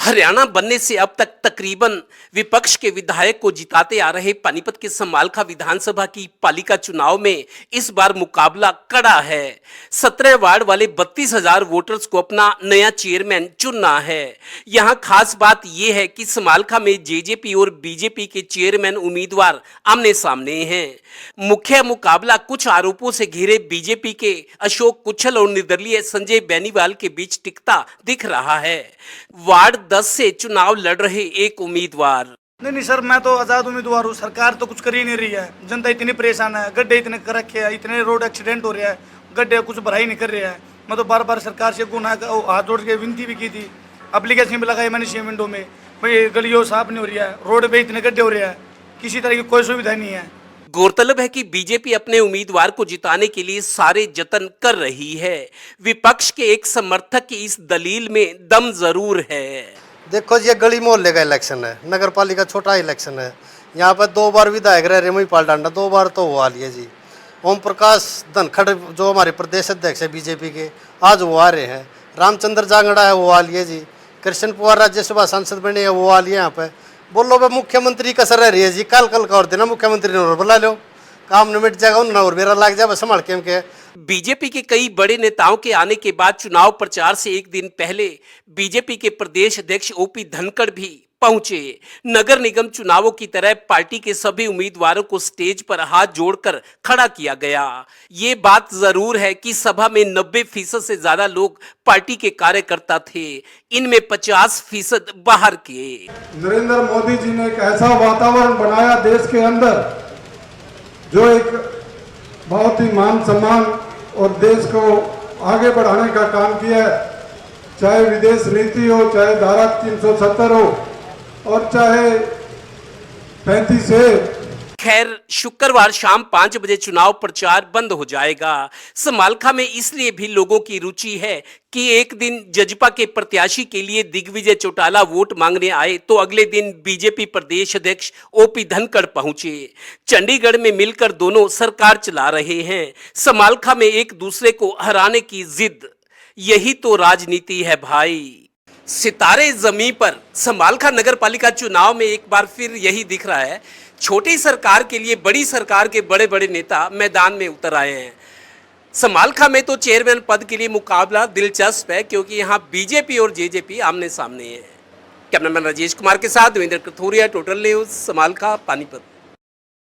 हरियाणा बनने से अब तक तकरीबन विपक्ष के विधायक को जिताते आ रहे पानीपत के समालखा विधानसभा की पालिका चुनाव में इस बार मुकाबला कड़ा है। 17 वार्ड वाले 32,000 वोटर्स को अपना नया चेयरमैन चुनना है। यहां खास बात यह है कि समालखा में जेजेपी और बीजेपी के चेयरमैन उम्मीदवार आमने सामने हैं। मुख्य मुकाबला कुछ आरोपों से घिरे बीजेपी के अशोक कुछल और निर्दलीय संजय बेनीवाल के बीच टिकता दिख रहा है। वार्ड 10 से चुनाव लड़ रहे एक उम्मीदवार। नहीं सर, मैं तो आज़ाद उम्मीदवार हूँ। सरकार तो कुछ कर ही नहीं रही है। जनता इतनी परेशान है, गड्ढे इतने कर रखे हैं, इतने रोड एक्सीडेंट हो रहे हैं, गड्ढे कुछ भराई नहीं कर रहे हैं। मैं तो बार बार सरकार से हाथ जोड़ के विनती भी की थी, एप्लीकेशन भी लगाई मैंने 6 विंडो में, भाई गलियों साफ नहीं हो रही है, रोड पे इतने गड्ढे हो रहे हैं, किसी तरह की कोई सुविधा नहीं है। गौरतलब है कि बीजेपी अपने उम्मीदवार को जिताने के लिए सारे जतन कर रही है। विपक्ष के एक समर्थक की इस दलील में दम जरूर है। देखो जी, ये गली मोहल्ले का इलेक्शन है, नगर पालिका छोटा इलेक्शन है। यहाँ पर 2 बार विधायक रह महीपाल डांडा, 2 बार तो वो आ लिए जी। ओम प्रकाश धनखड़ जो हमारे प्रदेश अध्यक्ष है बीजेपी के, आज वो आ रहे हैं। रामचंद्र जांगड़ा है, वो आ लिए जी। कृष्ण पवार राज्यसभा सांसद बने हैं, वो आ लिए यहाँ पे। बोलो भाई, मुख्यमंत्री कसर रह रही है जी। कल का और देना मुख्यमंत्री ने और बुला लो, काम निमिट जाएगा, उन्हें और मेरा लाग जाए संभाल के। बीजेपी के कई बड़े नेताओं के आने के बाद चुनाव प्रचार से एक दिन पहले बीजेपी के प्रदेश अध्यक्ष ओपी धनखड़ भी पहुंचे। नगर निगम चुनावों की तरह पार्टी के सभी उम्मीदवारों को स्टेज पर हाथ जोड़कर खड़ा किया गया। ये बात जरूर है कि सभा में 90% से ज्यादा लोग पार्टी के कार्यकर्ता थे, इनमें 50% बाहर के। नरेंद्र मोदी जी ने एक ऐसा वातावरण बनाया देश के अंदर जो एक बहुत ही मान सम्मान और देश को आगे बढ़ाने का काम किया है। चाहे विदेश नीति हो, चाहे धारा 370 हो और चाहे 35 है। खैर, शुक्रवार शाम 5 बजे चुनाव प्रचार बंद हो जाएगा। समालखा में इसलिए भी लोगों की रुचि है कि एक दिन जजपा के प्रत्याशी के लिए दिग्विजय चौटाला वोट मांगने आए तो अगले दिन बीजेपी प्रदेश अध्यक्ष ओपी धनखड़ पहुंचे। चंडीगढ़ में मिलकर दोनों सरकार चला रहे हैं। समालखा में एक दूसरे को हराने की जिद, यही तो राजनीति है भाई। सितारे जमीन पर समालखा नगर पालिका चुनाव में एक बार फिर यही दिख रहा है। छोटी सरकार के लिए बड़ी सरकार के बड़े बड़े नेता मैदान में उतर आए हैं। समालखा में तो चेयरमैन पद के लिए मुकाबला दिलचस्प है, क्योंकि यहां बीजेपी और जेजेपी आमने सामने है। कैमरामैन राजेश कुमार के साथ देवेंद्र कथोरिया, टोटल न्यूज, समालखा, पानीपत।